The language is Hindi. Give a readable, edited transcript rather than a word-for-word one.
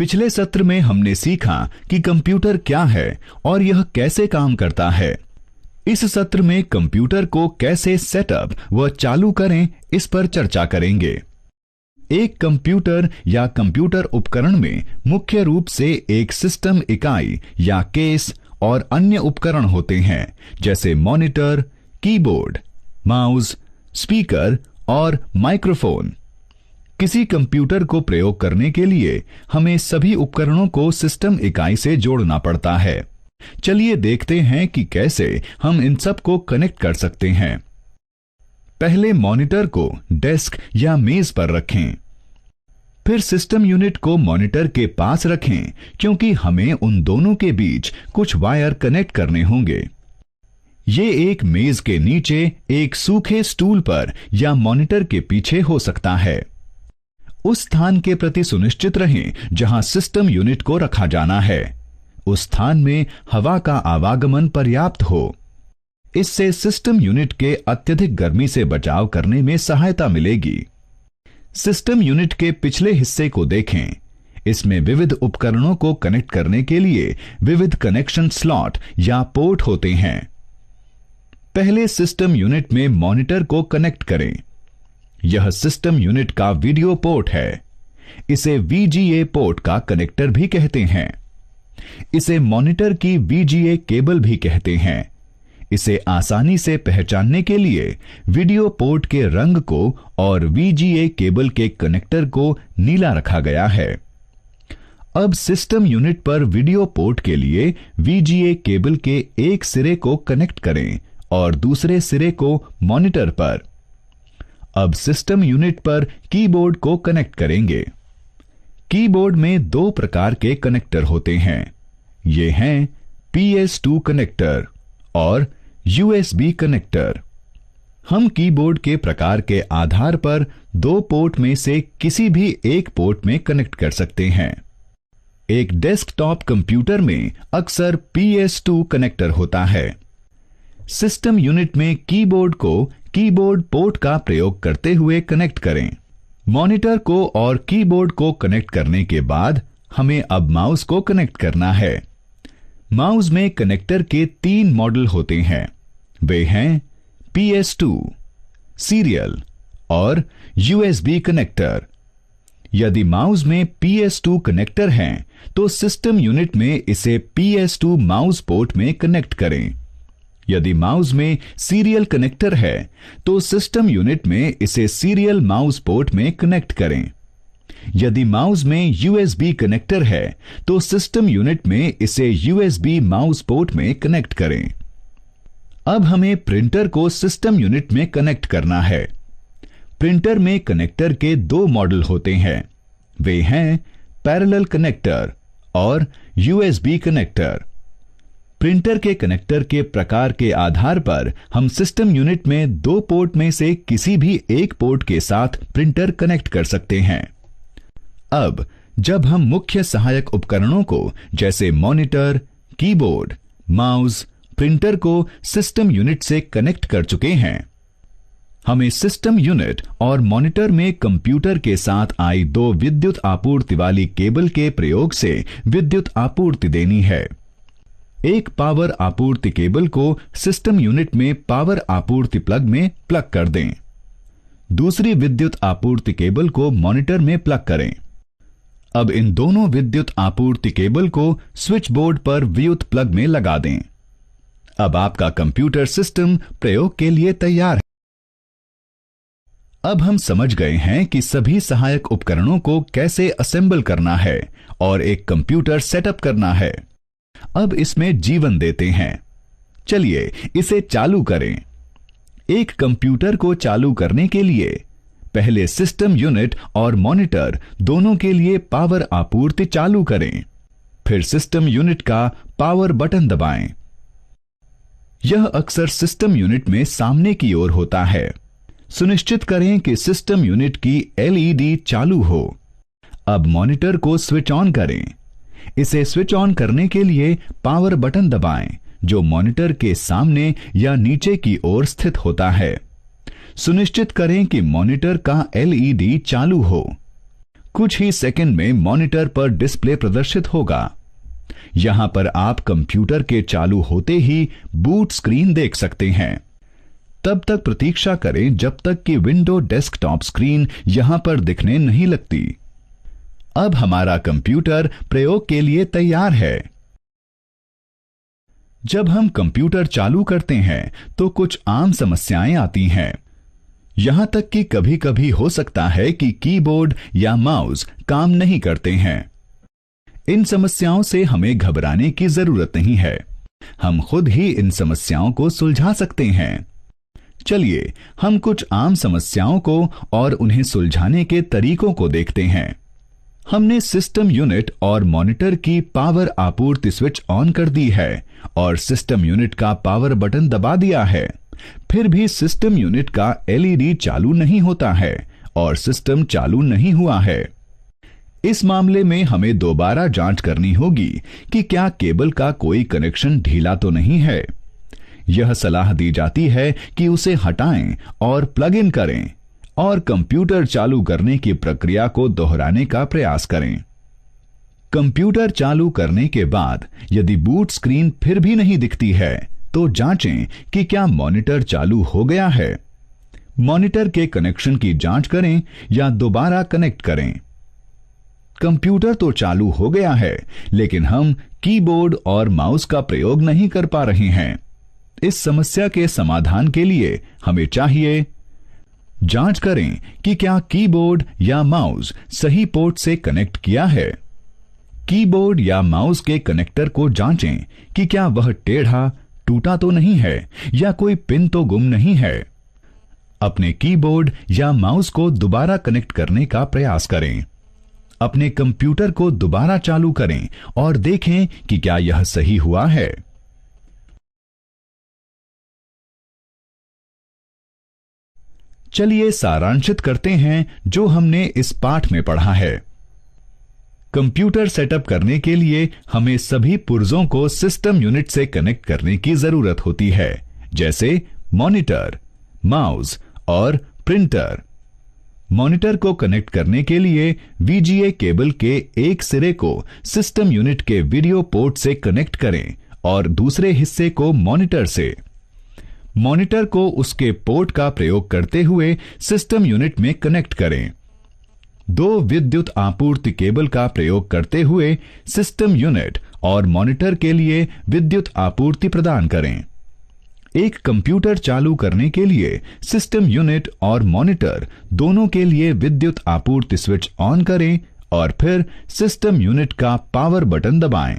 पिछले सत्र में हमने सीखा कि कंप्यूटर क्या है और यह कैसे काम करता है। इस सत्र में कंप्यूटर को कैसे सेटअप व चालू करें, इस पर चर्चा करेंगे। एक कंप्यूटर या कंप्यूटर उपकरण में मुख्य रूप से एक सिस्टम इकाई या केस और अन्य उपकरण होते हैं, जैसे मॉनिटर, कीबोर्ड, माउस, स्पीकर और माइक्रोफोन। किसी कंप्यूटर को प्रयोग करने के लिए हमें सभी उपकरणों को सिस्टम इकाई से जोड़ना पड़ता है। चलिए देखते हैं कि कैसे हम इन सब को कनेक्ट कर सकते हैं। पहले मॉनिटर को डेस्क या मेज पर रखें। फिर सिस्टम यूनिट को मॉनिटर के पास रखें, क्योंकि हमें उन दोनों के बीच कुछ वायर कनेक्ट करने होंगे। ये एक मेज के नीचे एक सूखे स्टूल पर या मॉनिटर के पीछे हो सकता है। उस स्थान के प्रति सुनिश्चित रहें जहां सिस्टम यूनिट को रखा जाना है। उस स्थान में हवा का आवागमन पर्याप्त हो। इससे सिस्टम यूनिट के अत्यधिक गर्मी से बचाव करने में सहायता मिलेगी। सिस्टम यूनिट के पिछले हिस्से को देखें। इसमें विविध उपकरणों को कनेक्ट करने के लिए विविध कनेक्शन स्लॉट या पोर्ट होते हैं। पहले सिस्टम यूनिट में मॉनिटर को कनेक्ट करें। यह सिस्टम यूनिट का वीडियो पोर्ट है। इसे VGA पोर्ट का कनेक्टर भी कहते हैं। इसे मॉनिटर की VGA केबल भी कहते हैं। इसे आसानी से पहचानने के लिए वीडियो पोर्ट के रंग को और VGA केबल के कनेक्टर को नीला रखा गया है। अब सिस्टम यूनिट पर वीडियो पोर्ट के लिए VGA केबल के एक सिरे को कनेक्ट करें और दूसरे सिरे को मॉनिटर पर। अब सिस्टम यूनिट पर कीबोर्ड को कनेक्ट करेंगे। कीबोर्ड में दो प्रकार के कनेक्टर होते हैं। ये हैं PS2 कनेक्टर और USB कनेक्टर। हम कीबोर्ड के प्रकार के आधार पर दो पोर्ट में से किसी भी एक पोर्ट में कनेक्ट कर सकते हैं। एक डेस्कटॉप कंप्यूटर में अक्सर PS2 कनेक्टर होता है। सिस्टम यूनिट में कीबोर्ड को कीबोर्ड पोर्ट का प्रयोग करते हुए कनेक्ट करें। मॉनिटर को और कीबोर्ड को कनेक्ट करने के बाद हमें अब माउस को कनेक्ट करना है। माउस में कनेक्टर के 3 मॉडल होते हैं। वे हैं PS2, सीरियल और USB कनेक्टर। यदि माउस में PS2 कनेक्टर हैं, तो सिस्टम यूनिट में इसे PS2 माउस पोर्ट में कनेक्ट करें। यदि माउस में सीरियल कनेक्टर है, तो सिस्टम यूनिट में इसे सीरियल माउस पोर्ट में कनेक्ट करें। यदि माउस में USB कनेक्टर है, तो सिस्टम यूनिट में इसे USB माउस पोर्ट में कनेक्ट करें। अब हमें प्रिंटर को सिस्टम यूनिट में कनेक्ट करना है। प्रिंटर में कनेक्टर के 2 मॉडल होते हैं। वे हैं पैरेलल कनेक्टर और USB कनेक्टर। प्रिंटर के कनेक्टर के प्रकार के आधार पर हम सिस्टम यूनिट में 2 पोर्ट में से किसी भी एक पोर्ट के साथ प्रिंटर कनेक्ट कर सकते हैं। अब जब हम मुख्य सहायक उपकरणों को जैसे मॉनिटर, कीबोर्ड, माउस, प्रिंटर को सिस्टम यूनिट से कनेक्ट कर चुके हैं, हमें सिस्टम यूनिट और मॉनिटर में कंप्यूटर के साथ आई 2 विद्युत आपूर्ति वाली केबल के प्रयोग से विद्युत आपूर्ति देनी है। एक पावर आपूर्ति केबल को सिस्टम यूनिट में पावर आपूर्ति प्लग में प्लग कर दें। दूसरी विद्युत आपूर्ति केबल को मॉनिटर में प्लग करें। अब इन दोनों विद्युत आपूर्ति केबल को स्विच बोर्ड पर विद्युत प्लग में लगा दें। अब आपका कंप्यूटर सिस्टम प्रयोग के लिए तैयार है। अब हम समझ गए हैं कि सभी सहायक उपकरणों को कैसे असेंबल करना है और एक कंप्यूटर सेटअप करना है। अब इसमें जीवन देते हैं। चलिए इसे चालू करें। एक कंप्यूटर को चालू करने के लिए पहले सिस्टम यूनिट और मॉनिटर दोनों के लिए पावर आपूर्ति चालू करें। फिर सिस्टम यूनिट का पावर बटन दबाएं। यह अक्सर सिस्टम यूनिट में सामने की ओर होता है। सुनिश्चित करें कि सिस्टम यूनिट की LED चालू हो। अब मॉनिटर को स्विच ऑन करें। इसे स्विच ऑन करने के लिए पावर बटन दबाएं, जो मॉनिटर के सामने या नीचे की ओर स्थित होता है। सुनिश्चित करें कि मॉनिटर का LED चालू हो। कुछ ही सेकंड में मॉनिटर पर डिस्प्ले प्रदर्शित होगा। यहां पर आप कंप्यूटर के चालू होते ही बूट स्क्रीन देख सकते हैं। तब तक प्रतीक्षा करें जब तक कि विंडो डेस्कटॉप स्क्रीन यहां पर दिखने नहीं लगती। अब हमारा कंप्यूटर प्रयोग के लिए तैयार है। जब हम कंप्यूटर चालू करते हैं तो कुछ आम समस्याएं आती हैं। यहां तक कि कभी-कभी हो सकता है कि कीबोर्ड या माउस काम नहीं करते हैं। इन समस्याओं से हमें घबराने की जरूरत नहीं है। हम खुद ही इन समस्याओं को सुलझा सकते हैं। चलिए हम कुछ आम समस्याओं को और उन्हें सुलझाने के तरीकों को देखते हैं। हमने सिस्टम यूनिट और मॉनिटर की पावर आपूर्ति स्विच ऑन कर दी है और सिस्टम यूनिट का पावर बटन दबा दिया है। फिर भी सिस्टम यूनिट का एलईडी चालू नहीं होता है और सिस्टम चालू नहीं हुआ है। इस मामले में हमें दोबारा जांच करनी होगी कि क्या केबल का कोई कनेक्शन ढीला तो नहीं है। यह सलाह दी जाती है कि उसे हटाएं और प्लग इन करें और कंप्यूटर चालू करने की प्रक्रिया को दोहराने का प्रयास करें। कंप्यूटर चालू करने के बाद यदि बूट स्क्रीन फिर भी नहीं दिखती है तो जांचें कि क्या मॉनिटर चालू हो गया है। मॉनिटर के कनेक्शन की जांच करें या दोबारा कनेक्ट करें। कंप्यूटर तो चालू हो गया है, लेकिन हम कीबोर्ड और माउस का प्रयोग नहीं कर पा रहे हैं। इस समस्या के समाधान के लिए हमें चाहिए जांच करें कि क्या कीबोर्ड या माउस सही पोर्ट से कनेक्ट किया है। कीबोर्ड या माउस के कनेक्टर को जांचें कि क्या वह टेढ़ा टूटा तो नहीं है या कोई पिन तो गुम नहीं है। अपने कीबोर्ड या माउस को दोबारा कनेक्ट करने का प्रयास करें। अपने कंप्यूटर को दोबारा चालू करें और देखें कि क्या यह सही हुआ है। चलिए सारांशित करते हैं जो हमने इस पाठ में पढ़ा है। कंप्यूटर सेटअप करने के लिए हमें सभी पुर्जों को सिस्टम यूनिट से कनेक्ट करने की जरूरत होती है, जैसे मॉनिटर, माउस और प्रिंटर। मॉनिटर को कनेक्ट करने के लिए वीजीए केबल के एक सिरे को सिस्टम यूनिट के वीडियो पोर्ट से कनेक्ट करें और दूसरे हिस्से को मॉनिटर से। मॉनिटर को उसके पोर्ट का प्रयोग करते हुए सिस्टम यूनिट में कनेक्ट करें। दो विद्युत आपूर्ति केबल का प्रयोग करते हुए सिस्टम यूनिट और मॉनिटर के लिए विद्युत आपूर्ति प्रदान करें। एक कंप्यूटर चालू करने के लिए सिस्टम यूनिट और मॉनिटर दोनों के लिए विद्युत आपूर्ति स्विच ऑन करें और फिर सिस्टम यूनिट का पावर बटन दबाएं।